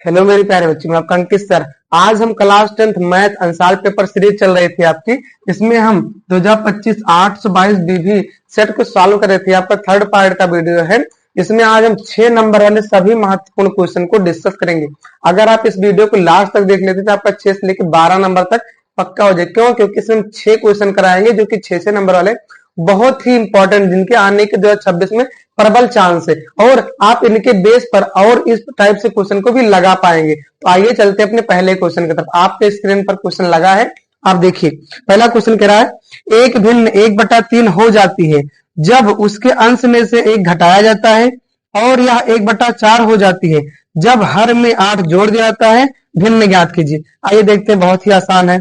Hello मेरे प्यारे बच्चों, मैं आपका अंकित सर। आज हम class 10th math answer paper series चल रही थी आपकी। इसमें हम 2025 822 बीवी सेट को सॉल्व कर रहे थे। आपका थर्ड पार्ट का वीडियो है। इसमें आज हम 6 नंबर वाले सभी महत्वपूर्ण क्वेश्चन को डिस्कस करेंगे। अगर आप इस वीडियो को लास्ट तक देख लेते तो आपका 6 से लेकर 12 नंबर तक पक्का हो जाए। क्यों? क्योंकि इसमें हम 6 क्वेश्चन कराएंगे जो कि 6 नंबर वाले बहुत ही इंपॉर्टेंट, जिनके आने के 2026 में प्रबल चांस है और आप इनके बेस पर और इस टाइप से क्वेश्चन को भी लगा पाएंगे। तो आइए चलते अपने पहले क्वेश्चन की तरफ। आपके स्क्रीन पर क्वेश्चन लगा है, आप देखिए। पहला क्वेश्चन कह रहा है एक भिन्न 1/3 हो जाती है जब उसके अंश में से 1 घटाया जाता है, और यह 1/4 हो जाती है जब हर में 8 जोड़ दिया जाता है। भिन्न ज्ञात कीजिए। आइए देखते हैं, बहुत ही आसान है।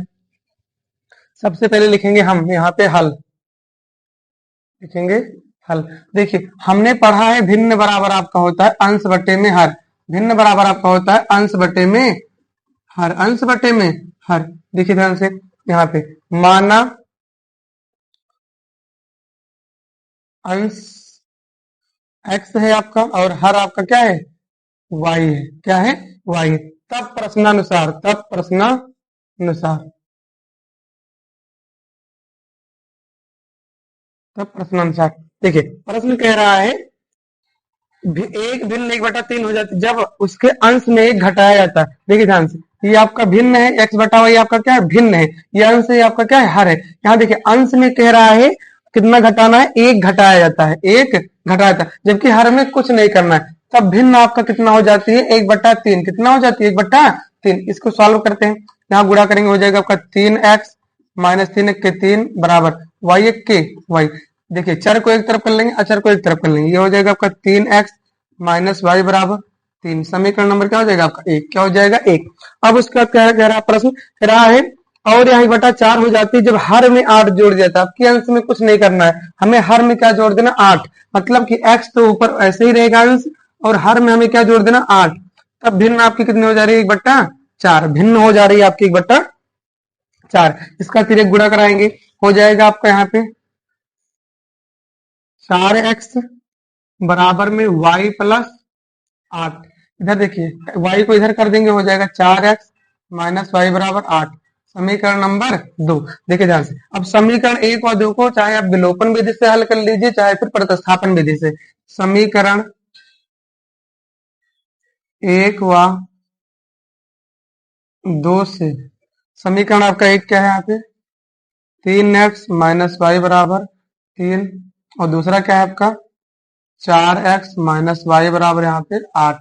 सबसे पहले लिखेंगे हम यहाँ पे हल, लिखेंगे हल। देखिए, हमने पढ़ा है भिन्न बराबर आपका होता है अंश बटे में हर। भिन्न बराबर आपका होता है अंश बटे में हर, अंश बटे में हर। देखिए ध्यान से, यहाँ पे माना अंश x है आपका और हर आपका क्या है, y है। क्या है? y है। तब प्रश्नानुसार, तब प्रश्नानुसार, तब प्रश्नानुसार। देखिए प्रश्न कह रहा है एक भिन्न 1/3 हो जाती है जब उसके अंश में 1 घटाया जाता है। देखिए ध्यान से, ये आपका भिन्न है, x बटा वाई आपका क्या है, भिन्न है। ये अंश है आपका क्या है, हर है। यहाँ देखिए अंश में कह रहा है कितना घटाना है, 1 घटाया जाता है, 1 घटाया जाता है, जबकि हर में कुछ नहीं करना है। तब भिन्न आपका कितना हो जाती है, 1/3। कितना हो जाती है, 1/3। इसको सॉल्व करते हैं, यहाँ गुणा करेंगे, हो जाएगा आपका 3x माइनस 3 के 3 बराबर y के y। देखिए चर को एक तरफ कर लेंगे, अचर को एक तरफ कर लेंगे। ये हो जाएगा आपका 3x माइनस वाई बराबर 3। समीकरण नंबर क्या हो जाएगा आपका, 1। क्या हो जाएगा, 1। अब उसका क्या कह रहा है, प्रश्न कह रहा है और यहाँ 1/4 हो जाती है जब हर में 8 जोड़ दिया था। आपके अंश में कुछ नहीं करना है, हमें हर में क्या जोड़ देना, 8। मतलब कि x तो ऊपर ऐसे ही रहेगा अंश, और हर में हमें क्या जोड़ देना, 8। तब भिन्न आपकी कितनी हो जा रही है, 1/4। भिन्न हो जा रही है आपकी 1/4। इसका फिर एक गुणा कराएंगे, हो जाएगा आपका यहाँ पे 4x बराबर में y प्लस 8। इधर देखिए y को इधर कर देंगे, हो जाएगा 4x माइनस वाई बराबर 8। समीकरण नंबर 2। देखिए ध्यान से, अब समीकरण 1 और 2 को चाहे आप विलोपन विधि से हल कर लीजिए, चाहे फिर प्रतिस्थापन विधि से। समीकरण 1 व 2 से समीकरण आपका 1 क्या है, यहाँ पे 3x माइनस वाई बराबर 3, और दूसरा क्या है आपका 4x माइनस वाई बराबर यहाँ पे 8,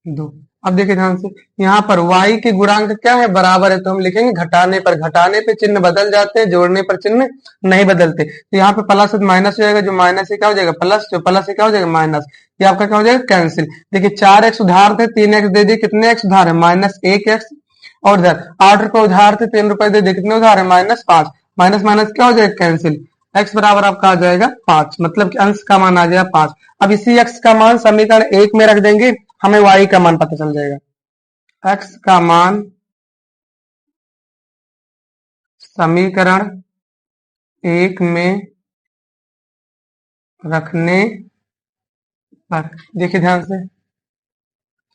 2। अब देखिए ध्यान से, यहाँ पर y के गुणांक क्या है, बराबर है, तो हम लिखेंगे घटाने पर। घटाने पे चिन्ह बदल जाते हैं, जोड़ने पर चिन्ह नहीं बदलते। तो यहाँ पे प्लस से माइनस हो जाएगा, जो माइनस से क्या हो जाएगा प्लस, जो प्लस से क्या हो जाएगा माइनस। ये आपका क्या हो जाएगा, कैंसिल। देखिए 4x उधार थे, 3x दे दिए, कितने x उधार है, -1x। और इधर 8 रुपए उधार थे, 3 रुपए दे दिए, कितने उधार है, -5। माइनस माइनस क्या हो जाएगा, कैंसिल। x बराबर आपका आ जाएगा 5, मतलब कि अंश का मान आ जाएगा 5। अब इसी x का मान समीकरण 1 में रख देंगे, हमें y का मान पता चल जाएगा। x का मान समीकरण 1 में रखने पर, देखिए ध्यान से,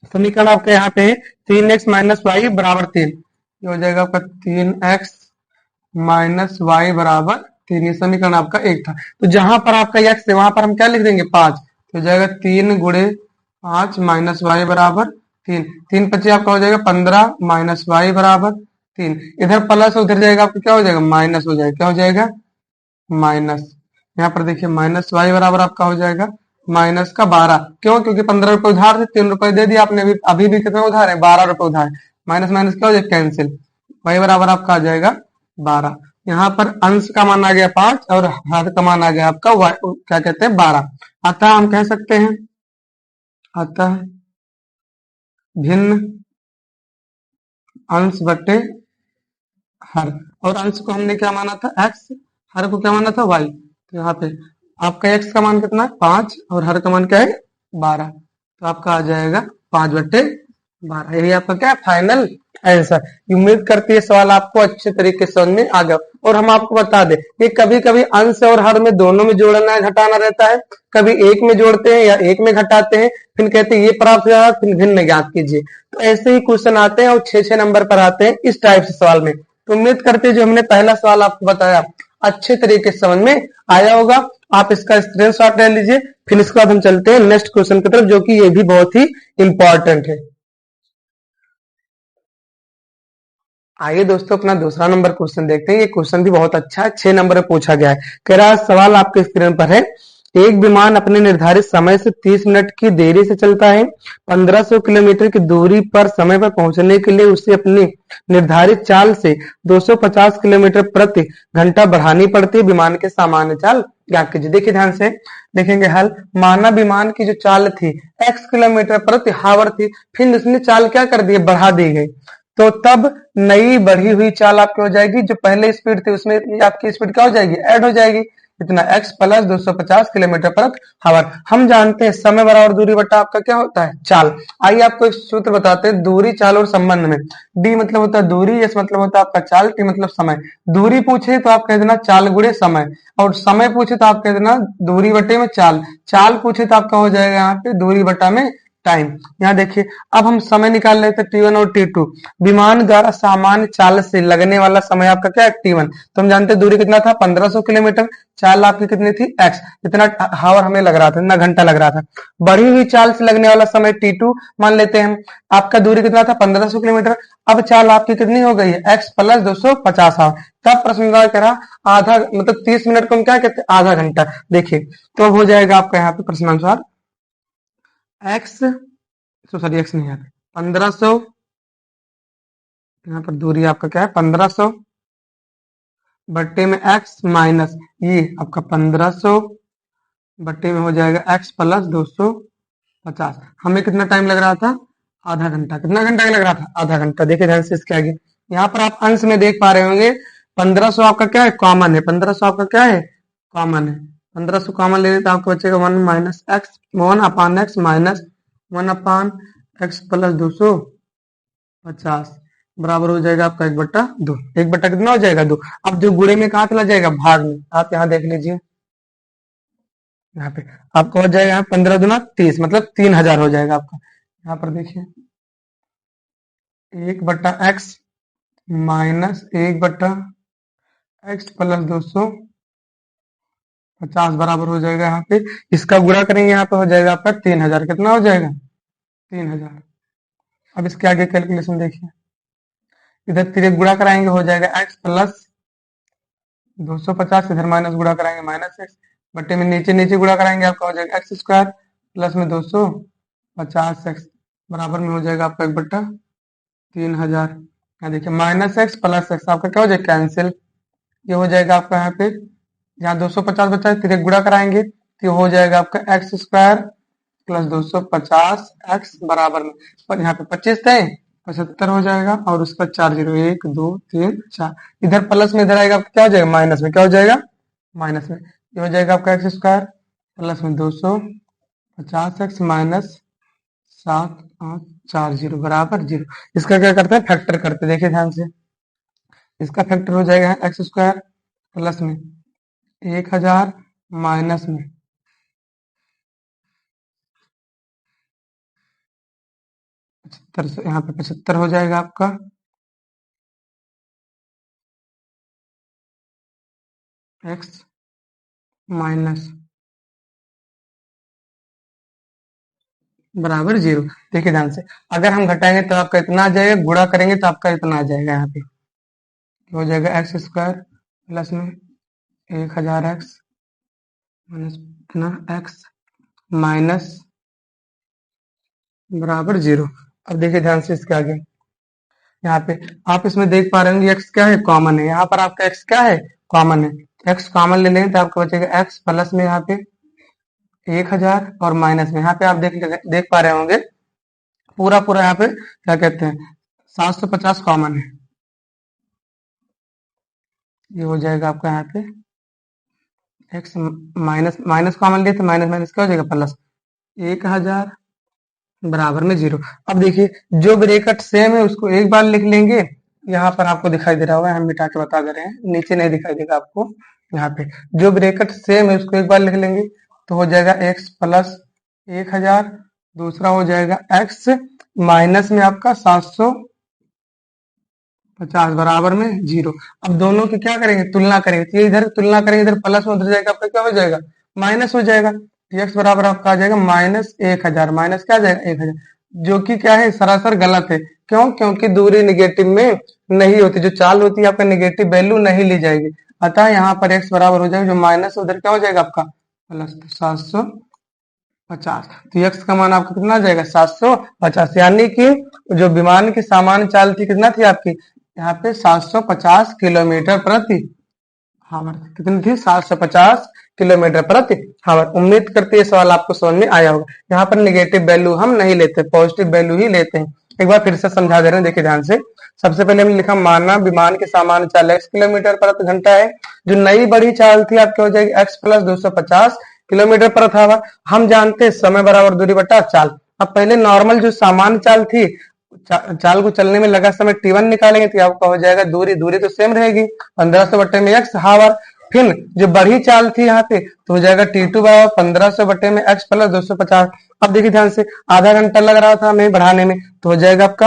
समीकरण आपका यहाँ पे 3x माइनस वाई बराबर 3। ये हो जाएगा आपका 3x माइनस वाई बराबर 3। ये समीकरण आपका 1 था। तो जहां पर आपका x है वहां पर हम क्या लिख देंगे, 5। तो हो जाएगा 3 गुणे 5 माइनस वाई बराबर 3। 3 पच्चीस आपका हो जाएगा 15 माइनस वाई बराबर 3। इधर प्लस उधर जाएगा आपका क्या हो जाएगा, माइनस हो जाएगा। क्या हो जाएगा, माइनस। यहाँ पर देखिए माइनस वाई बराबर आपका हो जाएगा माइनस का 12। क्यों? क्योंकि 15 रुपए उधार थे, 3 रुपए दे दिया आपने, अभी भी कितना उधार है, 12 रुपए उधार है। माइनस माइनस क्या हो जाएगा, कैंसिल। वाई बराबर आपका आ जाएगा 12। यहाँ पर अंश का मान आ गया 5 और हर का मान आ गया आपका क्या कहते हैं, 12। अतः हम कह सकते हैं, अतः भिन्न अंश बटे हर। और अंश को हमने क्या माना था, x, हर को क्या माना था, y। तो यहाँ पे आपका x का मान कितना है, 5, और हर का मान क्या है, 12। तो आपका आ जाएगा 5/12। यही आपका क्या है, फाइनल आंसर। उम्मीद करती है सवाल आपको अच्छे तरीके से समझ में आ गया। और हम आपको बता दें कि कभी कभी अंश और हर में दोनों में जोड़ना घटाना रहता है, कभी एक में जोड़ते हैं या एक में घटाते हैं, फिर कहते हैं ये प्राप्त हुआ, फिर भिन्न ज्ञात कीजिए। तो ऐसे ही क्वेश्चन आते हैं और 6-6 नंबर पर आते हैं इस टाइप से सवाल में। तो उम्मीद करते हैं जो हमने पहला सवाल आपको बताया अच्छे तरीके से समझ में आया होगा। आप इसका स्क्रीनशॉट ले लीजिए। फिर इसके बाद हम चलते हैं नेक्स्ट क्वेश्चन की तरफ, जो कि ये भी बहुत ही इंपॉर्टेंट है। आइए दोस्तों अपना दूसरा नंबर क्वेश्चन देखते हैं। ये क्वेश्चन भी बहुत अच्छा है, 6 नंबर में पूछा गया है। कह रहा है सवाल आपके स्क्रीन पर है, एक विमान अपने निर्धारित समय से 30 मिनट की देरी से चलता है। 1500 किलोमीटर की दूरी पर समय पर पहुंचने के लिए उसे अपनी निर्धारित चाल से 250 किलोमीटर प्रति घंटा बढ़ानी पड़ती है। विमान के सामान्य चाल ज्ञात कीजिए। देखिए ध्यान से देखेंगे हल। माना विमान की जो चाल थी x किलोमीटर प्रति हावर थी, फिर उसने चाल क्या कर दी, बढ़ा दी गई। तो तब नई बढ़ी हुई चाल आपकी हो जाएगी, जो पहले स्पीड थी उसमें आपकी स्पीड क्या हो जाएगी, ऐड हो जाएगी। इतना x प्लस 250 किलोमीटर प्रति हावर। हम जानते हैं समय बराबर दूरी बटा आपका क्या होता है, चाल। आइए आपको एक सूत्र बताते हैं दूरी, चाल और संबंध में। d मतलब होता है दूरी, s मतलब होता है आपका चाल, t मतलब समय। दूरी पूछे तो आप कह देना चाल गुणे समय, और समय पूछे तो आप कह देना दूरी बटे में चाल। चाल पूछे तो आपका हो जाएगा यहाँ पे दूरी बटा में टाइम। यहाँ देखिए अब हम समय निकाल लेते हैं t1 और t2। विमान द्वारा सामान्य चाल से लगने वाला समय आपका क्या है, t1। तो हम जानते हैं दूरी कितना था, 1500 किलोमीटर। चाल आपकी कितनी थी, x। इतना हावर हमें लग रहा था, इतना घंटा लग रहा था। बढ़ी हुई चाल से लगने वाला समय t2 मान लेते हैं हम। आपका दूरी कितना था, 1500 किलोमीटर। अब चाल आपकी कितनी हो गई है, x प्लस 250 हावर। तब प्रश्न कह रहा आधा मतलब 30 मिनट को हम क्या कहते हैं, आधा घंटा। देखिए तो हो जाएगा आपका यहाँ पे प्रश्नानुसार x, सॉरी x नहीं आता, 1500, यहाँ पर दूरी आपका क्या है 1500 बट्टे में x माइनस ये आपका 1500 बट्टे में हो जाएगा x प्लस 250। हमें कितना टाइम लग रहा था, आधा घंटा। कितना घंटा लग रहा था, आधा घंटा। देखिए ध्यान से इसके आगे यहाँ पर आप अंश में देख पा रहे होंगे 1500 आपका क्या है, कॉमन है। 1500 आपका क्या है, कॉमन है। 1500 कॉमन ले तो आपको बचेगा 1 माइनस एक्स, 1 अपान एक्स माइनस 1 अपान एक्स प्लस 250 बराबर हो जाएगा आपका 1/2। 1 बट्टा कितना हो जाएगा, 2। अब जो गुणे में कहा चला जाएगा, भाग में। आप यहाँ देख लीजिए, यहाँ पे आपको हो जाएगा यहाँ 15 दूना 30, मतलब 3000 हो जाएगा आपका। यहाँ पर देखिए 1/x माइनस 1/x प्लस 250 बराबर हो जाएगा यहाँ पे। इसका गुणा करेंगे यहाँ पे हो जाएगा आपका 3000। कितना हो जाएगा, 3000। अब इसके आगे कैलकुलेशन देखिए, इधर तिरक गुणा कराएंगे हो जाएगा x प्लस 250, इधर माइनस गुणा कराएंगे माइनस एक्स, बट्टे में नीचे नीचे गुणा कराएंगे आपका हो जाएगा एक्स स्क्वायर प्लस में 250 एक्स बराबर में हो जाएगा आपका 1/3000। यहाँ देखिए माइनस एक्स प्लस एक्स आपका क्या हो जाएगा, कैंसिल। ये हो जाएगा आपका यहाँ पे, यहाँ 250 बचा है, तिरक गुणा कराएंगे तो ये हो जाएगा आपका एक्स स्क्वायर प्लस 250 एक्स बराबर में, पर यहाँ पे 25 थे 75 हो जाएगा, और उसका 4 0, 1 2 3 4। इधर प्लस में इधर आएगा आपका क्या हो जाएगा, माइनस में। क्या हो जाएगा, माइनस में। ये हो जाएगा आपका एक्स स्क्वायर प्लस में 250 एक्स माइनस 7840 बराबर 0। इसका क्या करते हैं, फैक्टर करते हैं। देखिए ध्यान से, इसका फैक्टर हो जाएगा एक्स स्क्वायर प्लस में 1000 माइनस में 75, यहाँ पे 75 हो जाएगा आपका एक्स माइनस बराबर 0। देखिए ध्यान से, अगर हम घटाएंगे तो आपका इतना आ जाएगा, गुणा करेंगे तो आपका इतना आ जाएगा। यहाँ पे हो जाएगा एक्स स्क्वायर प्लस में 1000 एक्स माइनस इतना एक्स माइनस बराबर 0। अब देखिए ध्यान से इसके आगे, यहाँ पे आप इसमें देख पा रहे होंगे एक्स क्या है, कॉमन है। यहाँ पर आपका एक्स क्या है, कॉमन है। एक्स कॉमन ले लेंगे तो आपका बचेगा एक्स प्लस में यहाँ पे 1000 और माइनस में यहाँ पे आप देख पा रहे होंगे पूरा पूरा यहाँ पे क्या कहते हैं 750 कॉमन है। ये हो जाएगा आपका यहाँ पे एक्स माइनस माइनस कॉमन लिए तो माइनस माइनस क्या हो जाएगा, प्लस 1000 बराबर में 0। अब देखिए जो ब्रैकेट सेम है उसको एक बार लिख लेंगे। यहाँ पर आपको दिखाई दे रहा होगा, हम मिटा के बता दे रहे हैं, नीचे नहीं दिखाई देगा आपको। यहाँ पे जो ब्रैकेट सेम है उसको एक बार लिख लेंगे तो हो जाएगा x प्लस 1000, दूसरा हो जाएगा x माइनस में आपका 750 बराबर में 0। अब दोनों की क्या करेंगे, तुलना करेंगे। तो ये इधर तुलना करेंगे, इधर प्लस में उधर जाएगा आपका क्या हो जाएगा, माइनस हो जाएगा। तो x बराबर आपका आ जाएगा -1000, माइनस क्या आ जाएगा 1000, जो कि क्या है, सरासर गलत है। क्यों? क्योंकि दूरी निगेटिव में नहीं होती, जो चाल होती है आपका निगेटिव वैल्यू नहीं ली जाएगी। अतः यहाँ पर x बराबर हो जाएगा, जो माइनस उधर क्या हो जाएगा आपका प्लस 750। तो x का मान आपका कितना आ जाएगा 750, यानी कि जो विमान की सामान्य चाल थी कितना थी आपकी यहाँ पे 750 किलोमीटर प्रति हावर। कितनी थी, 750 किलोमीटर प्रति हावर। उम्मीद करते हैं सवाल आपको समझ में आया होगा। यहाँ पर निगेटिव वैल्यू हम नहीं लेते, पॉजिटिव वैल्यू ही लेते हैं। एक बार फिर से समझा दे रहे हैं, देखिए ध्यान से। सबसे पहले हमने लिखा माना विमान की सामान्य चाल x किलोमीटर प्रति घंटा है। जो नई बड़ी चाल थी आपकी हो जाएगी x प्लस 250 किलोमीटर प्रति हावर। हम जानते हैं समय बराबर दूरी बटा चाल। अब पहले नॉर्मल जो सामान्य चाल थी, चाल को चलने में लगा समय t1 निकालेंगे तो आपका हो जाएगा दूरी, दूरी तो सेम रहेगी 1500 बटे में x हावर। फिर जो बढ़ी चाल थी यहाँ पे तो हो जाएगा t2 बराबर 1500 बटे में x प्लस 250। अब देखिए ध्यान से, आधा घंटा लग रहा था हमें बढ़ाने में, तो हो जाएगा आपका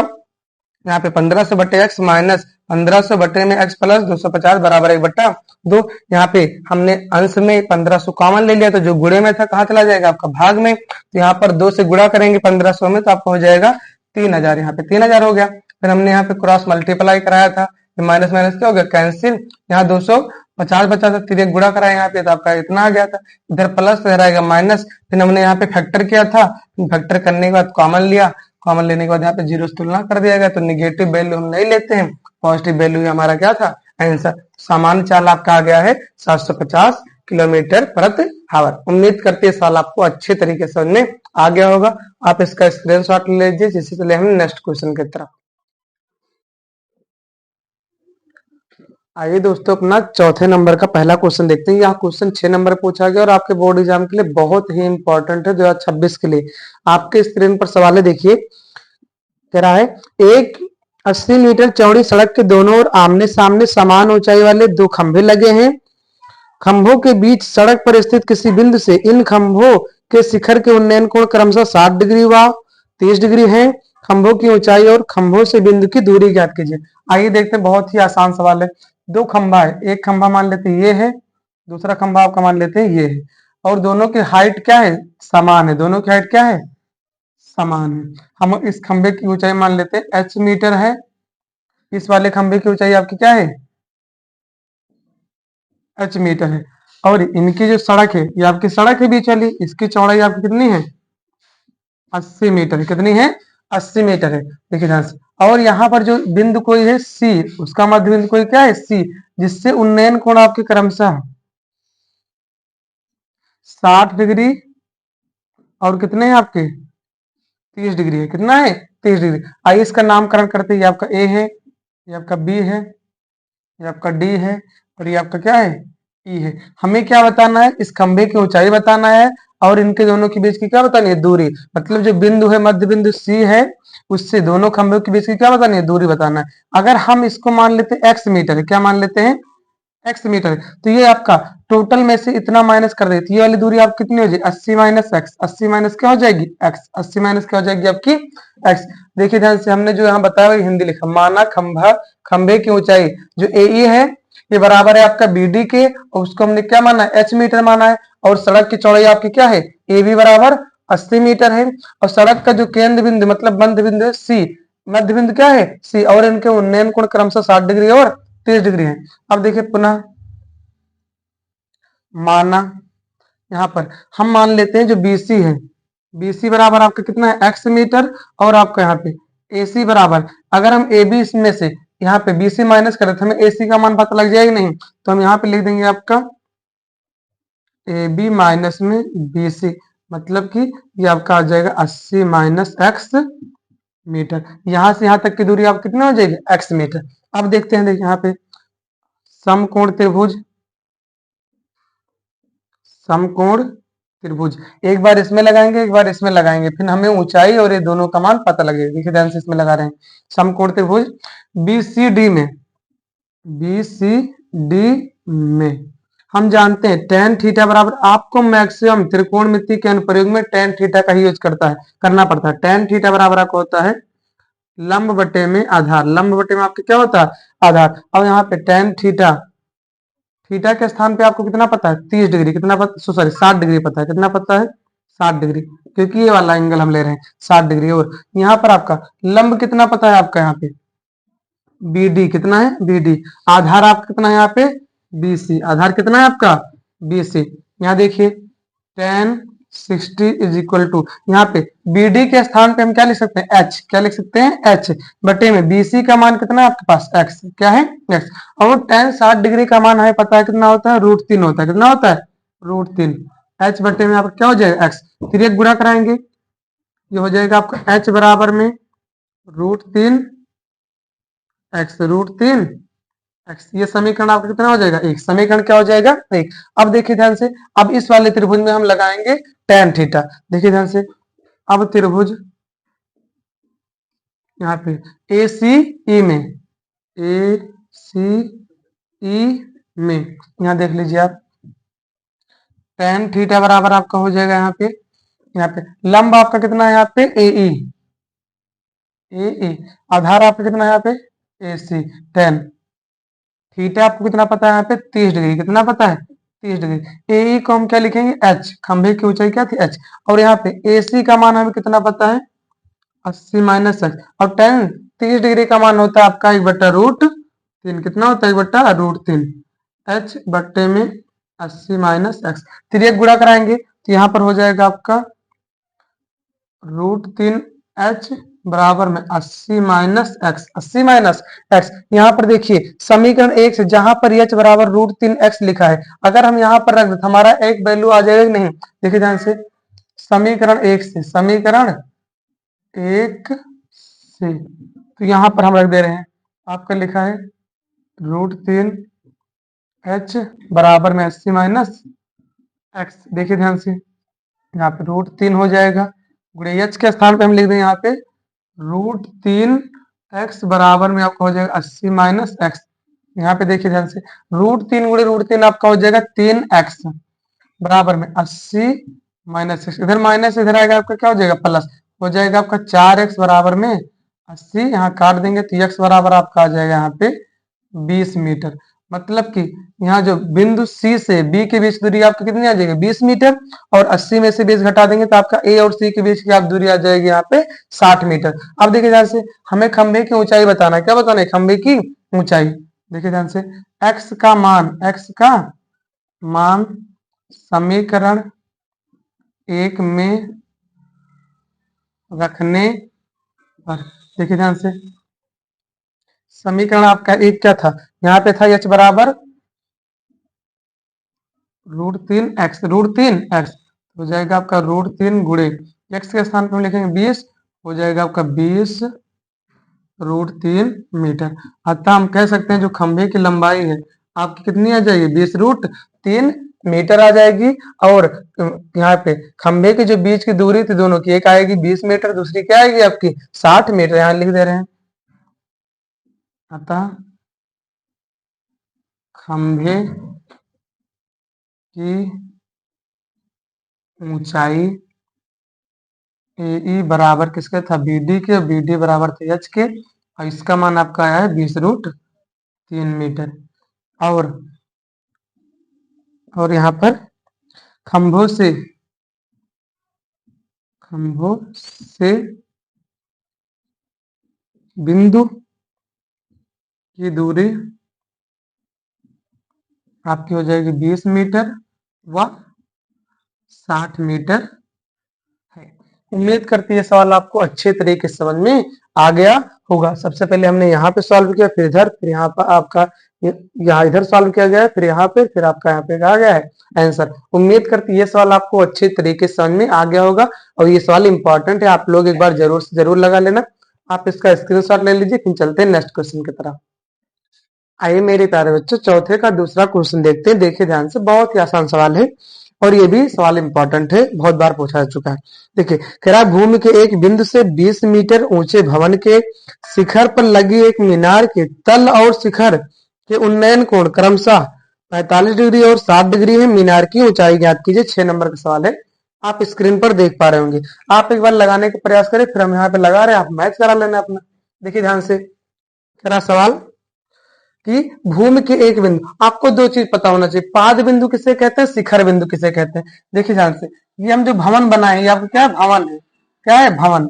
यहाँ पे 1500 बटे x माइनस 1500 बटे में x प्लस 250 बराबर 1/2। यहाँ पे हमने अंश में 1500 कॉमन ले लिया, तो जो गुणे में था कहाँ चला जाएगा आपका भाग में। तो यहाँ पर 2 से गुणा करेंगे 1500 में तो आपको हो जाएगा 3000। यहाँ पे 3000 हो गया। फिर हमने यहाँ पे क्रॉस मल्टीप्लाई कराया था, माइनस माइनस क्या हो गया, कैंसिल। यहाँ 250 बचा था, तिरक गुणा कराया यहाँ पे तो आपका इतना आ गया था। इधर प्लस इधर आएगा माइनस। फिर हमने यहाँ पे फैक्टर किया था, फैक्टर करने के बाद कॉमन लिया, कॉमन लेने के बाद यहाँ पे जीरो से तुलना कर दिया गया। तो निगेटिव वैल्यू हम नहीं लेते हैं, पॉजिटिव वैल्यू हमारा क्या था, आंसर। सामान्य चाल आपका आ गया है 750 किलोमीटर प्रति हावर। उम्मीद करते हैं सवाल आपको अच्छे तरीके से समझ में आ गया होगा। आप इसका स्क्रीनशॉट ले लीजिए, जिससे चले हम नेक्स्ट क्वेश्चन की तरफ। आइए दोस्तों, अपना चौथे नंबर का पहला क्वेश्चन देखते हैं। यह क्वेश्चन 6 नंबर पूछा गया और आपके बोर्ड एग्जाम के लिए बहुत ही इंपॉर्टेंट है 2026 के लिए। आपके स्क्रीन पर सवाल है, देखिए कह रहा है एक 80 मीटर चौड़ी सड़क के दोनों ओर आमने सामने समान ऊंचाई वाले 2 खंभे लगे हैं। खंभों के बीच सड़क पर स्थित किसी बिंदु से इन खंभों के शिखर के उन्नयन कोण क्रमशः 60 डिग्री व 30 डिग्री है। खंभों की ऊंचाई और खंभों से बिंदु की दूरी ज्ञात कीजिए। आइए देखते हैं, बहुत ही आसान सवाल है। 2 खंभा है, एक खंभा मान लेते हैं ये है, दूसरा खंभा आपका मान लेते हैं ये है, और दोनों की हाइट क्या है, समान है। दोनों की हाइट क्या है, समान है। हम इस खंभे की ऊंचाई मान लेते हैं h मीटर है, इस वाले खंभे की ऊंचाई आपकी क्या है, h मीटर है। और इनकी जो सड़क है, ये आपकी सड़क है बीच वाली, इसकी चौड़ाई आपकी कितनी है, 80 मीटर है। कितनी है, 80 मीटर है। देखिए ध्यान से। और यहाँ पर जो बिंदु कोई है C, उसका मध्य बिंदु कोई क्या है C, जिससे उन्नयन कोण आपके क्रमशः 60 डिग्री और कितने हैं आपके 30 डिग्री है। कितना है, 30 डिग्री। आइए इसका नामकरण करते हैं। ये आपका A है, ये आपका B है, ये आपका D है, और ये आपका क्या है, E है। हमें क्या बताना है, इस खंभे की ऊंचाई बताना है और इनके दोनों के बीच की क्या बतानी है, दूरी। मतलब जो बिंदु है, मध्य बिंदु C है, उससे दोनों खंभों के बीच की क्या बतानी है, दूरी बताना है। अगर हम इसको मान लेते हैं x मीटर है, क्या मान लेते हैं, x मीटर है, तो ये आपका टोटल में से इतना माइनस कर देती है, ये वाली दूरी आप कितनी हो जाएगी, 80 माइनस एक्स। 80 माइनस क्या हो जाएगी, x। 80 माइनस क्या हो जाएगी आपकी, x। देखिए ध्यान से, हमने जो यहाँ बताया हुआ हिंदी लिखा। माना खंभे की ऊंचाई जो AE है ये बराबर है आपका BD के, और उसको हमने क्या माना है, h मीटर माना है। और सड़क की चौड़ाई आपकी क्या है, AB बराबर 80 मीटर है। और सड़क का जो केंद्र बिंदु मतलब मध्य बिंदु है C, मध्य बिंदु क्या है C, और इनके उन्नयन कोण क्रमशः 60 डिग्री और 30 डिग्री है। अब देखिए पुनः माना, यहाँ पर हम मान लेते हैं जो BC है, BC बराबर आपका कितना है, x मीटर। और आपका यहाँ पे AC बराबर, अगर हम AB इसमें से यहाँ पे BC माइनस करें तो हमें AC का मान पता लग जाएगा नहीं, तो हम यहाँ पे लिख देंगे आपका AB माइनस में BC, मतलब कि ये आपका आ जाएगा 80 माइनस x मीटर। यहाँ से यहाँ तक की दूरी आप कितना हो जाएगी, x मीटर। अब देखते हैं, देखिए यहाँ पे समकोण त्रिभुज, समकोण त्रिभुज, एक बार इसमें लगाएंगे एक बार इसमें लगाएंगे, फिर हमें ऊंचाई और ये दोनों का मान पता लगेगा। देखिए ध्यान से इसमें लगा रहे हैं समकोण त्रिभुज बीसीडी में, बीसीडी में हम जानते हैं टेन थीटा बराबर, आपको मैक्सिमम त्रिकोणमिति के अनुप्रयोग में टेन थीटा का ही यूज करना पड़ता है। टेन थीटा बराबर आपको होता है लंब बटे में आधार, लंब बटे में आपके क्या होता है आधार। अब यहाँ पे टेन थीटा, थीटा के स्थान पे आपको कितना पता है 30 डिग्री, कितना पता सॉरी 60 डिग्री पता है, कितना पता है 60 डिग्री, क्योंकि ये वाला एंगल हम ले रहे हैं 60 डिग्री। और यहाँ पर आपका लंब कितना पता है आपका यहाँ पे BD कितना है BD, आधार आपका कितना है यहाँ पे BC, आधार कितना है आपका BC। यहाँ देखिए tan 60 इज इक्वल टू, यहाँ पे BD के स्थान पे हम क्या लिख सकते हैं H, क्या लिख सकते हैं H बटे में BC का मान कितना है आपके पास X, क्या है X। और tan 60 डिग्री का मान हमें पता है कितना होता है √3 होता है, कितना होता है √3, H बटे में आपका क्या हो जाएगा X, फिर एक गुणा कराएंगे, ये हो जाएगा आपका H बराबर में √3 X, √3 X, ये समीकरण आपका कितना हो जाएगा एक, समीकरण क्या हो जाएगा एक। अब देखिए ध्यान से, अब इस वाले त्रिभुज में हम लगाएंगे tan थीटा। देखिए ध्यान से, अब त्रिभुज यहाँ पे ACE में, ACE में यहाँ देख लीजिए आप tan थीटा बराबर आपका हो जाएगा यहाँ पे लंब आपका कितना है यहाँ पे AE, AE आधार आपका कितना है यहाँ पे AC, tan थीटा आपको कितना पता है यहाँ पे 30 डिग्री, कितना पता है 30 डिग्री। AE को हम क्या लिखेंगे H, खंभे की ऊंचाई क्या थी H। और यहाँ पे AC का मान हमें कितना पता है 80 माइनस एक्स, और tan 30 डिग्री का मान होता है आपका 1/√3, कितना होता है 1/√3 H बट्टे में 80 माइनस एक्स, फिर एक गुणा कराएंगे तो यहाँ पर हो जाएगा आपका √3H बराबर में 80 माइनस एक्स, 80 माइनस एक्स। यहाँ पर देखिए समीकरण एक से जहां पर H बराबर √3X लिखा है, अगर हम यहाँ पर रख दें तो हमारा एक वैल्यू आ जाएगा कि नहीं। देखिए ध्यान से, समीकरण एक से, समीकरण एक से, तो यहाँ पर हम रख दे रहे हैं आपका लिखा है √3H बराबर में 80 माइनस एक्स। देखिए ध्यान से, यहाँ पे √3 हो जाएगा, गुणे H के स्थान पे हम लिख दें यहाँ पे √3X बराबर में आपका हो जाएगा 80 माइनस एक्स। यहाँ पे देखिए ध्यान से, √3 गुणे √3 आपका हो जाएगा 3X बराबर में 80 माइनस एक्स, इधर माइनस इधर आएगा आपका क्या हो जाएगा प्लस, हो जाएगा आपका 4X बराबर में 80, यहाँ काट देंगे तो X बराबर आपका आ जाएगा यहाँ पे 20 मीटर। मतलब कि यहाँ जो बिंदु C से B के बीच दूरी आपकी कितनी आ जाएगी 20 मीटर, और 80 में से 20 घटा देंगे तो आपका A और C के बीच की आप दूरी आ जाएगी यहाँ पे 60 मीटर। अब देखिए ध्यान से, हमें खंभे की ऊंचाई बताना है, क्या बताना है खंभे की ऊंचाई। देखिए ध्यान से, x का मान समीकरण एक में रखने पर, देखिए ध्यान से, समीकरण आपका एक क्या था यहाँ पे था H बराबर √3X, √3X हो जाएगा आपका √3 गुणे X के स्थान पर हम लिखेंगे 20, हो जाएगा आपका 20 √3 मीटर। अतः हम कह सकते हैं जो खंभे की लंबाई है आपकी कितनी आ जाएगी 20√3 मीटर आ जाएगी, और यहाँ पे खंभे के जो बीच की दूरी थी दोनों की, एक आएगी 20 मीटर, दूसरी क्या आएगी आपकी 60 मीटर, यहाँ लिख दे रहे हैं। अतः खंभे की ऊंचाई AE बराबर किसके था BD के, और BD बराबर थे H के, और इसका मान आपका आया है 20√3 मीटर। और यहाँ पर खंभों से बिंदु की दूरी आपकी हो जाएगी 20 मीटर व 60 मीटर है। उम्मीद करती है सवाल आपको अच्छे तरीके से समझ में आ गया होगा। सबसे पहले हमने यहाँ पे सॉल्व किया, फिर इधर, फिर यहाँ पर आपका यहाँ इधर सॉल्व किया गया है, फिर यहाँ पे, फिर आपका यहाँ पे आ गया है आंसर। उम्मीद करती है ये सवाल आपको अच्छे तरीके से समझ में आ गया होगा, और ये सवाल इंपॉर्टेंट है, आप लोग एक बार जरूर से जरूर लगा लेना। आप इसका स्क्रीनशॉट ले लीजिए, फिर चलते हैं नेक्स्ट क्वेश्चन की तरफ। आइए मेरे प्यारे बच्चों, चौथे का दूसरा क्वेश्चन देखते हैं। देखिए ध्यान से, बहुत ही आसान सवाल है, और ये भी सवाल इंपॉर्टेंट है, बहुत बार पूछा जा चुका है। देखिए कह रहा है भूमि के एक बिंदु से 20 मीटर ऊंचे भवन के शिखर पर लगी एक मीनार के तल और शिखर के उन्नयन कोण क्रमशः 45 डिग्री और 60 डिग्री है। मीनार की ऊंचाई ज्ञात कीजिए। 6 नंबर का सवाल है, आप स्क्रीन पर देख पा रहे होंगे। आप एक बार लगाने का प्रयास करें, फिर हम यहाँ पे लगा रहे हैं, आप मैच करा लेना अपना। देखिए ध्यान से कह रहा सवाल कि भूमि के एक बिंदु, आपको दो चीज पता होना चाहिए, पाद बिंदु किसे कहते हैं, शिखर बिंदु किसे कहते हैं। देखिए ध्यान से, ये हम जो भवन बनाए, ये आपको क्या है, भवन है। क्या है, भवन।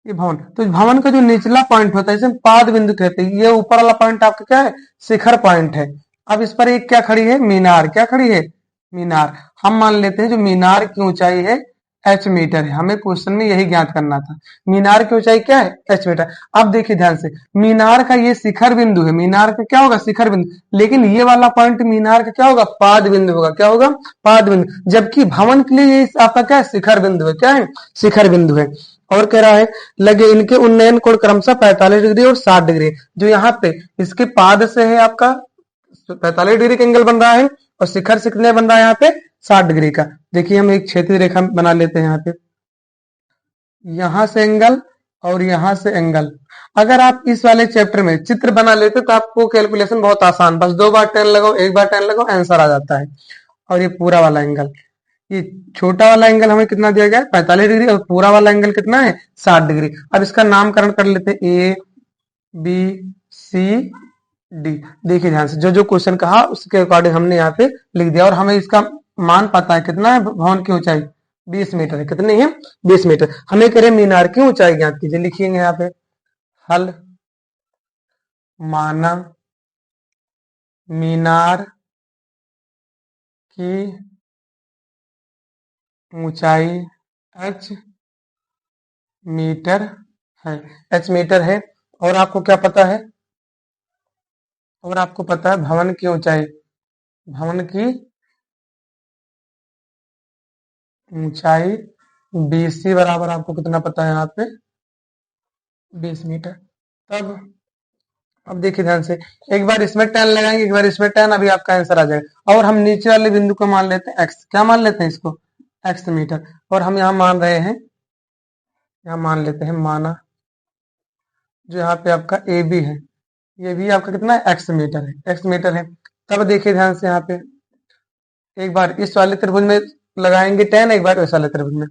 ये भवन, तो भवन का जो निचला पॉइंट होता है इसे हम पाद बिंदु कहते हैं। ये ऊपर वाला पॉइंट आपका क्या है, शिखर पॉइंट है। अब इस पर एक क्या खड़ी है, मीनार। क्या खड़ी है, मीनार। हम मान लेते हैं जो मीनार की ऊंचाई है h मीटर है। हमें क्वेश्चन में यही ज्ञात करना था, मीनार की ऊंचाई क्या है, h मीटर। अब देखिए ध्यान से, मीनार का ये शिखर बिंदु है, मीनार का क्या होगा, शिखर बिंदु। लेकिन ये वाला पॉइंट मीनार का क्या होगा, पाद बिंदु होगा। क्या होगा, पाद बिंदु। जबकि भवन के लिए ये आपका क्या है, शिखर बिंदु है। क्या है, शिखर बिंदु है। और कह रहा है लगे इनके उन्नयन कोण क्रमशः 45 डिग्री और 60 डिग्री। जो यहाँ पे इसके पाद से है आपका 45 डिग्री का एंगल बन रहा है, और शिखर से कितने बन रहा है यहाँ पे, 60 डिग्री का। देखिए हम एक क्षैतिज रेखा बना लेते हैं यहाँ पे, यहां से एंगल और यहां से एंगल। अगर आप इस वाले चैप्टर में चित्र बना लेते तो आपको कैलकुलेशन बहुत आसान, बस 2 बार 10 लगाओ, 1 बार 10 लगाओ, आंसर आ जाता है। और ये पूरा वाला एंगल, ये छोटा वाला एंगल हमें कितना दिया गया है, 45 डिग्री, और पूरा वाला एंगल कितना है, 60 डिग्री। अब इसका नामकरण कर लेते हैं, ए बी सी डी। देखिए ध्यान से, जो जो क्वेश्चन कहा उसके अकॉर्डिंग हमने यहाँ पे लिख दिया। और हमें इसका मान पता है कितना है, भवन की ऊंचाई 20 मीटर है। कितनी है, 20 मीटर। हमें करें मीनार की ऊंचाई ज्ञात कीजिए। लिखिएंगे यहाँ पे, हल माना मीनार की ऊंचाई h मीटर है। h मीटर है। और आपको क्या पता है, और आपको पता है भवन की ऊंचाई, भवन की ऊंचाई BC बराबर आपको कितना पता है यहाँ पे, 20 मीटर। तब अब देखिए ध्यान से, एक बार इसमें 10 लगाएंगे, एक बार इसमें 10, अभी आपका आंसर आ जाएगा। और हम नीचे वाले बिंदु को मान लेते हैं x। क्या मान लेते हैं इसको, x मीटर। और हम यहाँ मान रहे हैं, यहाँ मान लेते हैं, माना जो यहाँ पे आपका ए बी है, ये भी आपका कितना है, x मीटर है, x मीटर है। तब देखिए ध्यान से, यहाँ पे एक बार इस वाले त्रिभुज में लगाएंगे 10, एक बार इस वाले त्रिभुज में।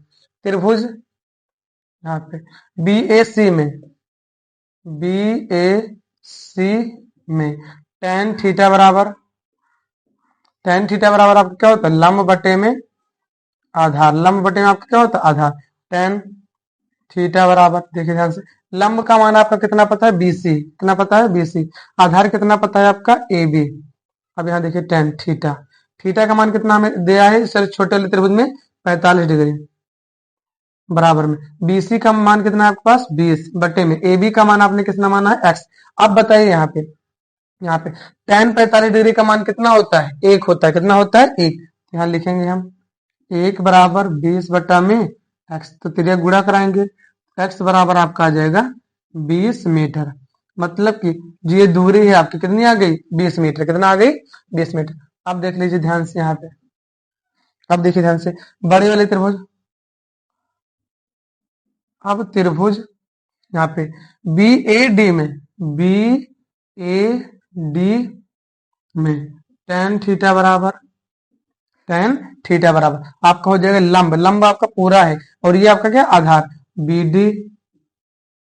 त्रिभुज यहाँ पे बी ए सी में, बी ए सी में tan थीटा बराबर, tan थीटा बराबर आपका क्या होता है, लंब बटे में आधार। लंब बटे में आपका क्या होता है, आधार। tan थीटा बराबर, देखिए ध्यान से, लंब का मान आपका कितना पता है, BC। कितना पता है, BC। आधार कितना पता है आपका, AB। अब यहाँ देखिए tan थीटा, थीटा का मान कितना हमें दिया है सर, छोटे वाले त्रिभुज में 45 डिग्री बराबर में। BC का मान कितना है आपके पास, 20 बटे में AB का मान आपने कितना माना है, x। अब बताइए यहाँ पे, यहाँ पे tan 45 डिग्री का मान कितना होता है, 1 होता है। कितना होता है, 1। यहाँ लिखेंगे हम 1 बराबर 20 बटा में x, तो तिर्यक गुणा कराएंगे, x बराबर आपका आ जाएगा 20 मीटर। मतलब कि जो ये दूरी है आपकी कितनी आ गई, 20 मीटर। कितना आ गई, 20 मीटर। अब देख लीजिए ध्यान से यहाँ पे, अब देखिए ध्यान से, बड़े वाले त्रिभुज, अब त्रिभुज यहाँ पे बी ए डी में, बी ए डी में tan थीटा बराबर, tan थीटा बराबर आपका हो जाएगा लंब, लंब आपका पूरा है, और ये आपका क्या, आधार, बी डी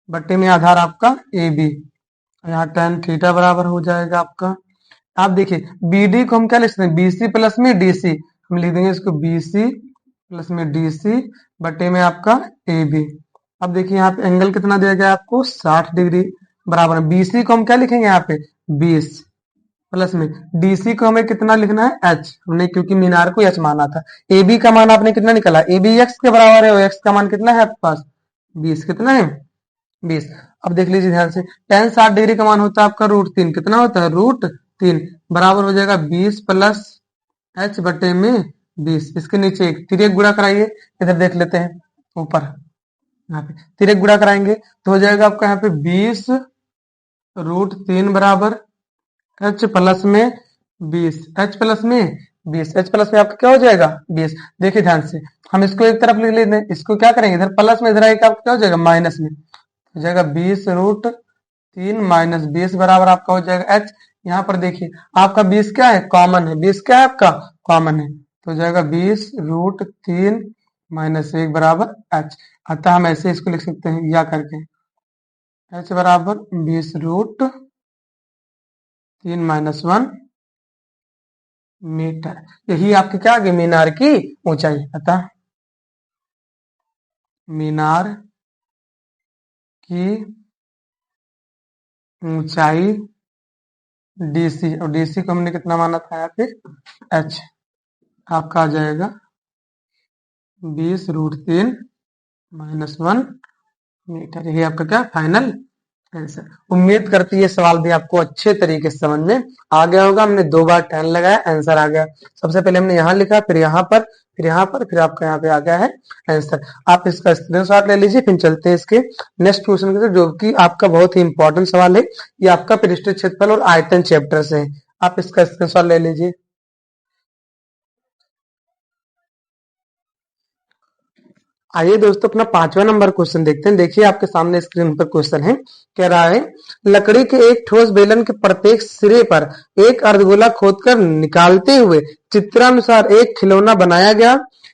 बटे में आधार आपका ए बी। यहाँ tan थीटा बराबर हो जाएगा आपका, आप देखिए BD को हम क्या लिख सकते हैं, BC प्लस में DC। हम लिख देंगे इसको BC प्लस में DC बटे में आपका AB। अब देखिए यहाँ पे एंगल कितना दिया गया आपको, 60 डिग्री बराबर। BC को हम क्या लिखेंगे यहाँ पे, 20 प्लस में DC को हमें कितना लिखना है, H। हमने क्योंकि मीनार को H माना था। AB का मान आपने कितना निकाला, AB x के बराबर है, और x का मान कितना है आपके पास, 20। कितना है, 20। अब देख लीजिए ध्यान से, tan 60 डिग्री का मान होता है आपका √3। कितना होता है, √3 बराबर हो जाएगा 20 प्लस h बटे में 20। इसके नीचे एक तिर्यक गुणा कराइए, इधर देख लेते हैं ऊपर, यहाँ पे तिर्यक गुणा कराएंगे तो हो जाएगा आपका यहाँ पे 20 √3 बराबर h प्लस में 20, h प्लस में 20, एच प्लस में आपका क्या हो जाएगा 20। देखिए ध्यान से, हम इसको एक तरफ लिख लेते हैं, इसको क्या करेंगे इधर प्लस में, इधर आएगा आपका क्या हो जाएगा माइनस में, हो जाएगा 20√3 माइनस 20 बराबर आपका हो जाएगा एच। यहाँ पर देखिए आपका 20 क्या है, कॉमन है, 20 क्या है आपका कॉमन है, तो हो जाएगा 20√3 माइनस 1 बराबर एच। अतः हम ऐसे इसको लिख सकते हैं या करके, एच बराबर 20√3 माइनस 1 मीटर। यही आपके क्या आ गई मीनार की ऊंचाई। अतः मीनार की ऊंचाई डीसी, और डीसी को हमने कितना माना था यहाँ पे एच, आपका आ जाएगा 20√3 माइनस 1 मीटर। यही आपका क्या फाइनल आंसर। उम्मीद करती है सवाल भी आपको अच्छे तरीके से समझ में आ गया होगा। हमने 2 बार 10 लगाया, आंसर आ गया। सबसे पहले हमने यहाँ लिखा, फिर यहाँ पर, फिर यहाँ पर, फिर आपका यहाँ पे आ गया है आंसर। आप इसका स्क्रीनशॉट ले लीजिए, फिर चलते हैं इसके नेक्स्ट क्वेश्चन की तरफ, जो कि आपका बहुत ही इंपॉर्टेंट सवाल है। ये आपका पृष्ठीय क्षेत्रफल और आयतन चैप्टर से है। आप इसका स्क्रीनशॉट ले लीजिए। आइए दोस्तों अपना 5वां नंबर क्वेश्चन देखते हैं। देखिए आपके सामने स्क्रीन पर क्वेश्चन है, कह रहा है लकड़ी के एक ठोस बेलन के प्रत्येक सिरे पर एक अर्धगोला खोदकर निकालते हुए चित्रानुसार एक खिलौना बनाया गया।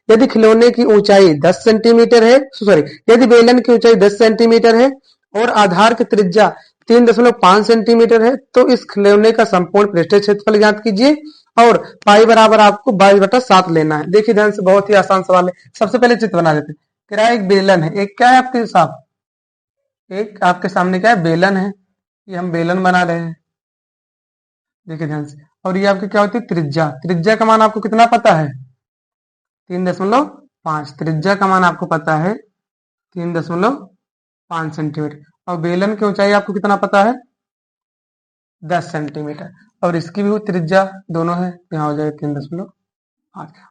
यदि खिलौने की ऊंचाई 10 सेंटीमीटर है, सॉरी, यदि बेलन की ऊंचाई 10 सेंटीमीटर है और आधार की त्रिज्या 3.5 सेंटीमीटर है, तो इस खिलौने का संपूर्ण पृष्ठीय क्षेत्रफल ज्ञात कीजिए और पाई बराबर आपको 22/7 लेना है। देखिए ध्यान से, बहुत ही आसान सवाल है। सबसे पहले चित्र बना देते हैं। किराया एक बेलन है, एक क्या है आपके साथ, एक आपके सामने क्या है बेलन है, ये हम बेलन बना रहे हैं। देखिए ध्यान से, और ये आपकी क्या होती है त्रिज्या, त्रिज्या का मान आपको कितना पता है 3.5, त्रिज्या का मान आपको पता है 3.5 सेंटीमीटर, और बेलन की ऊंचाई आपको कितना पता है 10 सेंटीमीटर, और इसकी भी त्रिज्या दोनों है, यहाँ हो जाएगा 3.5।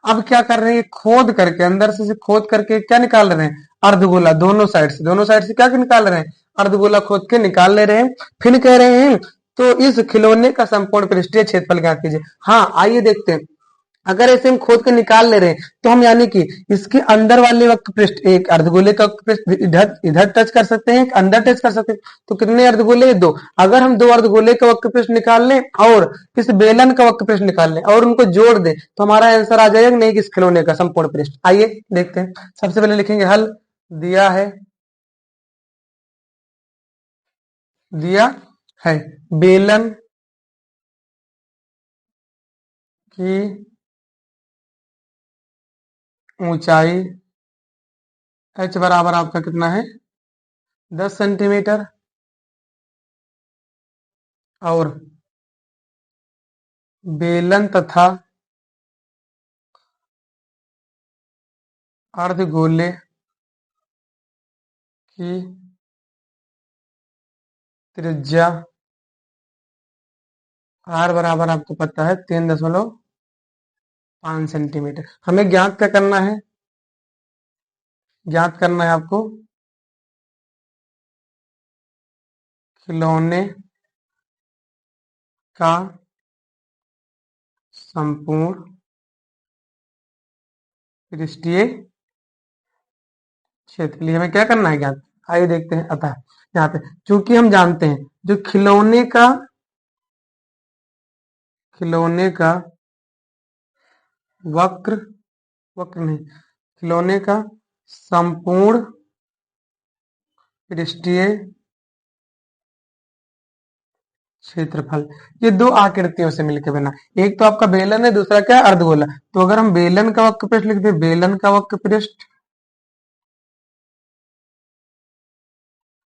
अब क्या कर रहे हैं, खोद करके अंदर से खोद करके क्या निकाल रहे हैं अर्धगोला, दोनों साइड से, दोनों साइड से क्या निकाल रहे हैं अर्धगोला खोद के निकाल ले रहे हैं। फिर कह रहे हैं तो इस खिलौने का संपूर्ण पृष्ठीय क्षेत्रफल ज्ञात कीजिए। हाँ आइए देखते हैं, अगर ऐसे हम खोद के निकाल ले रहे हैं तो हम यानी कि इसके अंदर वाले वक्र पृष्ठ, एक अर्धगोले का वक्र पृष्ठ इधर इधर टच कर सकते हैं, अंदर टच कर सकते हैं, तो कितने अर्धगोले 2। अगर हम 2 अर्धगोले का वक्र पृष्ठ निकाल लें और इस बेलन का वक्र पृष्ठ निकाल लें और उनको जोड़ दें तो हमारा आंसर आ जाएगा नहीं कि इस खिलौने का संपूर्ण पृष्ठ। आइए देखते हैं, सबसे पहले लिखेंगे हल, दिया है बेलन की ऊंचाई h बराबर आपका कितना है 10 सेंटीमीटर और बेलन तथा अर्धगोले की त्रिज्या r बराबर आपको पता है 3.5 सेंटीमीटर। हमें ज्ञात क्या करना है, ज्ञात करना है आपको खिलौने का संपूर्ण पृष्ठीय क्षेत्र, हमें क्या करना है ज्ञात। आइए देखते हैं। अतः यहाँ पे चूंकि हम जानते हैं जो खिलौने का वक्र वक्र नहीं, खिलौने का संपूर्ण पृष्ठीय क्षेत्रफल, ये 2 आकृतियों से मिलकर बना, एक तो आपका बेलन है, दूसरा क्या है अर्धगोला। तो अगर हम बेलन का वक्र पृष्ठ लिखते हैं, बेलन का वक्र पृष्ठ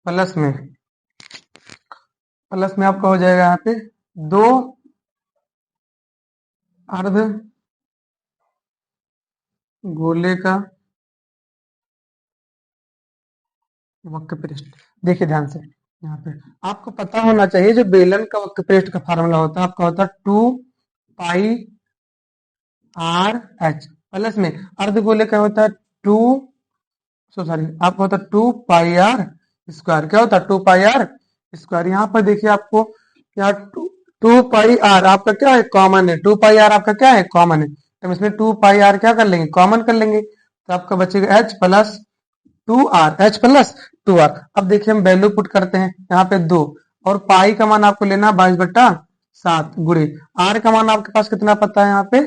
प्लस में आपका हो जाएगा यहाँ पे 2 अर्ध गोले का वक्र पृष्ठ। देखिए ध्यान से, यहाँ पे आपको पता होना चाहिए जो बेलन का वक्र पृष्ठ का फार्मूला होता है आपका होता है 2πr/h, प्लस में अर्धगोले का होता है 2 सॉरी आपका होता है 2πr²। क्या होता है 2πr²। यहाँ पर देखिए आपको यहाँ 2 पाई आर आपका क्या है, कॉमन है। 2 पाई आर आपका क्या है, कॉमन है। तो हम इसमें 2 पाई आर क्या कर लेंगे, कॉमन कर लेंगे। तो आपका बचेगा H plus 2 R, H plus 2 R. अब देखिए हम वैल्यू पुट करते हैं यहाँ पे 2, और पाई का मान आपको लेना 22/7 गुणे आर का मान आपके पास कितना पता है यहाँ पे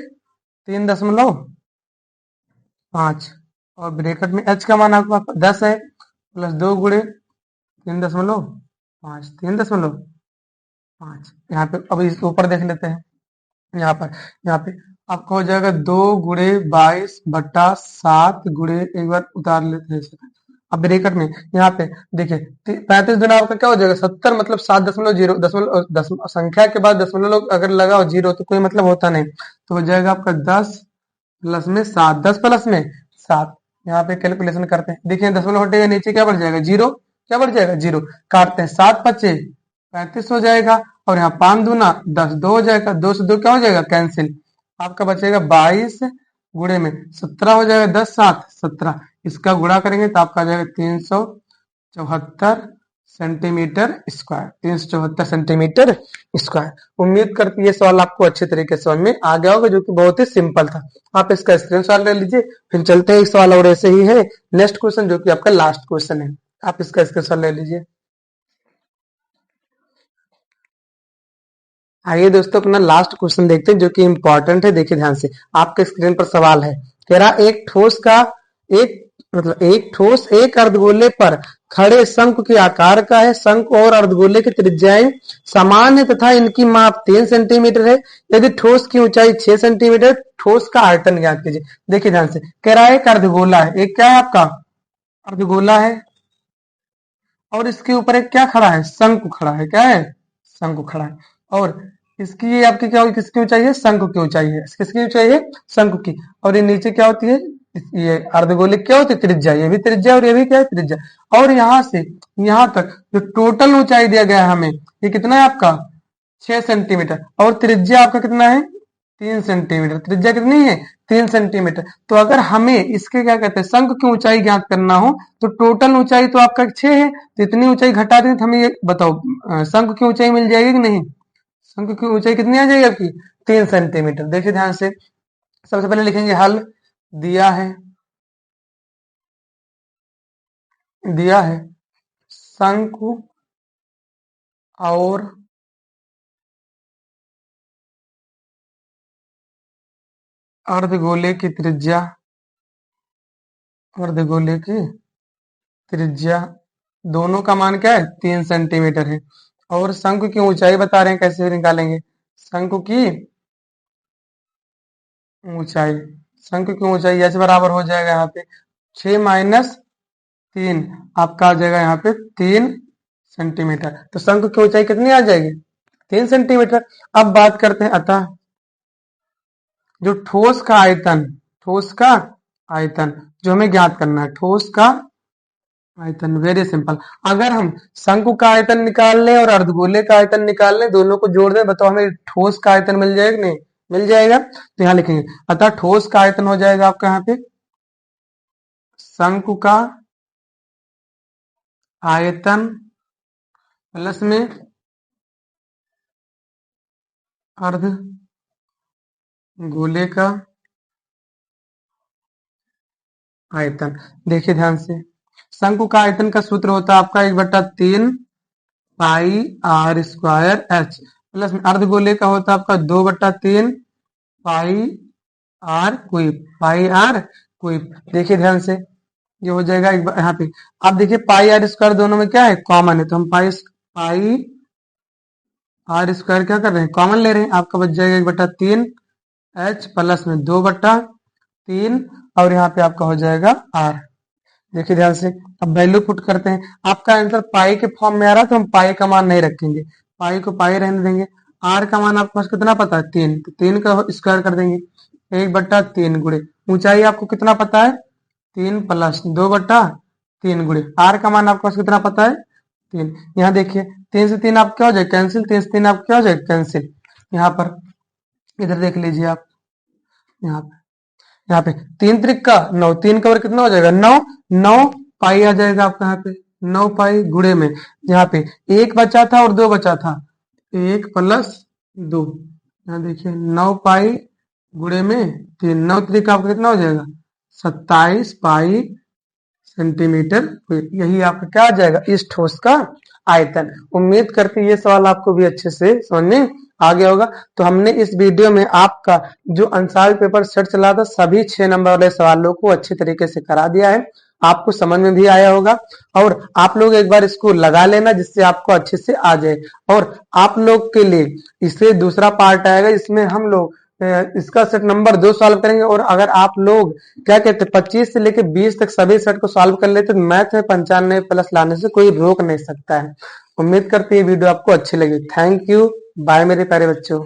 3.5, और ब्रैकेट में एच का मान आपके पास 10 है, प्लस 2 गुणे 3.5, 3.5। यहाँ पे अब इस ऊपर देख लेते हैं। यहाँ पे आपका हो जाएगा 2 गुणे 22/7 गुणे, एक बार उतार लेते हैं इसे। अब ब्रैकेट में यहाँ पे देखिए 35 गुना आपका क्या हो जाएगा 70, मतलब 7.0 दशमलव संख्या के बाद दशमलव अगर लगाओ जीरो तो कोई मतलब होता नहीं। तो हो जाएगा आपका 10 प्लस में 7, 10 प्लस में 7। यहाँ पे कैलकुलेशन करते हैं, देखिए दशमलव हटेगा नीचे क्या बढ़ जाएगा, जीरो। क्या बढ़ जाएगा, जीरो। काटते हैं, 7×5 = 35 हो जाएगा, और यहाँ 5 दूना 10, 2 हो जाएगा, 2 से 2 क्या हो जाएगा, कैंसिल। आपका बचेगा 22 गुणे में 17 हो जाएगा, 10 7 17। इसका गुणा करेंगे तो आपका आ जाएगा 374 सेंटीमीटर स्क्वायर, 374 सेंटीमीटर स्क्वायर। उम्मीद करती है सवाल आपको अच्छे तरीके से समझ में आ गया होगा, जो कि बहुत ही सिंपल था। आप इसका स्क्रीनशॉट ले लीजिए, फिर चलते हैं। एक सवाल और ऐसे ही है, नेक्स्ट क्वेश्चन, जो कि आपका लास्ट क्वेश्चन है। आप इसका स्क्रीनशॉट ले लीजिए। आइए दोस्तों अपना लास्ट क्वेश्चन देखते हैं, जो कि इंपॉर्टेंट है। देखिए ध्यान से, आपके स्क्रीन पर सवाल है, कह रहा एक ठोस एक अर्धगोले पर खड़े शंकु के आकार का है। शंकु और अर्धगोले की त्रिज्याएं समान है तथा इनकी माप 3 सेंटीमीटर है। यदि ठोस की ऊंचाई 6 सेंटीमीटर, ठोस का आयतन ज्ञात कीजिए। देखिए ध्यान से, कह रहा है एक अर्धगोला है, एक क्या है आपका अर्धगोला है, और इसके ऊपर एक क्या खड़ा है, शंकु खड़ा है। क्या है, शंकु खड़ा है। और इसकी ये आपकी क्या होगी, किसकी ऊंचाई है, शंकु की ऊंचाई है। किसकी ऊंचाई है, शंकु की। और ये नीचे क्या होती है, ये अर्धगोलिक क्या होती है, त्रिज्या। ये भी त्रिज्या और ये भी क्या है, त्रिज्या। और यहां से यहां तक जो टोटल ऊंचाई दिया गया है हमें, ये कितना है आपका 6 सेंटीमीटर, और त्रिज्या आपका कितना है 3 सेंटीमीटर। त्रिज्या कितनी है, 3 सेंटीमीटर। तो अगर हमें इसके क्या कहते हैं, शंकु की ऊंचाई ज्ञात करना हो, तो टोटल ऊंचाई तो आपका 6 है, तो इतनी ऊंचाई घटा दें तो हमें ये बताओ शंकु की ऊंचाई मिल जाएगी कि नहीं। शंकु की ऊंचाई कितनी आ जाएगी आपकी 3 सेंटीमीटर। देखिए ध्यान से, सबसे पहले लिखेंगे हल। दिया है शंकु और अर्धगोले की त्रिज्या, अर्धगोले की त्रिज्या दोनों का मान क्या है 3 सेंटीमीटर है। और शंकु की ऊंचाई बता रहे हैं, कैसे निकालेंगे शंकु की ऊंचाई। शंकु की ऊंचाई एच बराबर हो जाएगा यहाँ पे 6 माइनस 3, आपका आ जाएगा यहाँ पे 3 सेंटीमीटर। तो शंकु की ऊंचाई कितनी आ जाएगी 3 सेंटीमीटर। अब बात करते हैं, अतः जो ठोस का आयतन जो हमें ज्ञात करना है, ठोस का आयतन, वेरी सिंपल। अगर हम शंकु का आयतन निकाल लें और अर्धगोले का आयतन निकाल लें, दोनों को जोड़ दें, बताओ हमें ठोस का आयतन मिल जाएगा नहीं, मिल जाएगा। तो यहाँ लिखेंगे, अतः ठोस का आयतन हो जाएगा आपका यहाँ पे शंकु का आयतन प्लस में अर्धगोले का आयतन। देखिए ध्यान से, शंकु का आयतन का सूत्र होता है आपका 1/3 pi r square h, plus में अर्धगोले का होता है आपका 2/3 pi r cube, pi r cube. देखिए ध्यान से, ये हो जाएगा एक बार यहाँ पे। आप देखिए पाई आर स्क्वायर दोनों में क्या है, कॉमन है, तो हम पाई आर स्क्वायर क्या कर रहे हैं, कॉमन ले रहे हैं। आपका बच जाएगा 1/3 एच प्लस में 2/3, और यहाँ पे आपका हो जाएगा आर। देखिए ध्यान से, अब वैल्यू पुट करते हैं। आपका आंसर पाई के फॉर्म में आ रहा है, तो हम पाई का मान नहीं रखेंगे, पाई को पाई रहने देंगे। आर का मान आपके पास कितना पता है 3, तो 3 का स्क्वायर कर देंगे 1/3 गुणे ऊंचाई आपको कितना पता है 3 प्लस 2/3 गुणे आर का मान आपके पास कितना पता है 3। यहाँ देखिए 3 से 3 आप क्या हो जाए कैंसिल, 3 से 3 आप क्या हो जाए कैंसिल। यहाँ पर इधर देख लीजिए आप, यहाँ पे 3 त्रिक का 9, 3 का वर्ग कितना हो जाएगा 9, 9 पाई आ जाएगा आपका यहाँ पे 9 पाई गुणे में, यहाँ पे 1 बचा था और 2 बचा था, 1 प्लस 2। यहाँ देखिए 9 पाई गुणे में 3, 9 तरीका आपका कितना हो जाएगा 27 पाई सेंटीमीटर। यही आपका क्या आ जाएगा इस ठोस का आयतन। उम्मीद करते हैं ये सवाल आपको भी अच्छे से समझ में आ गया होगा। तो हमने इस वीडियो में आपका जो अंसार पेपर सेट चला था सभी 6 नंबर वाले सवालों को अच्छे तरीके से करा दिया है। आपको समझ में भी आया होगा और आप लोग एक बार इसको लगा लेना जिससे आपको अच्छे से आ जाए। और आप लोग के लिए इससे दूसरा पार्ट आएगा इसमें हम लोग इसका सेट नंबर 2 सॉल्व करेंगे। और अगर आप लोग क्या कहते हैं 25 से लेके 20 तक सभी सेट को सॉल्व कर लेते तो मैथ में 95 प्लस लाने से कोई रोक नहीं सकता है। उम्मीद करते हैं वीडियो आपको अच्छी लगी। थैंक यू, बाय मेरे प्यारे बच्चों।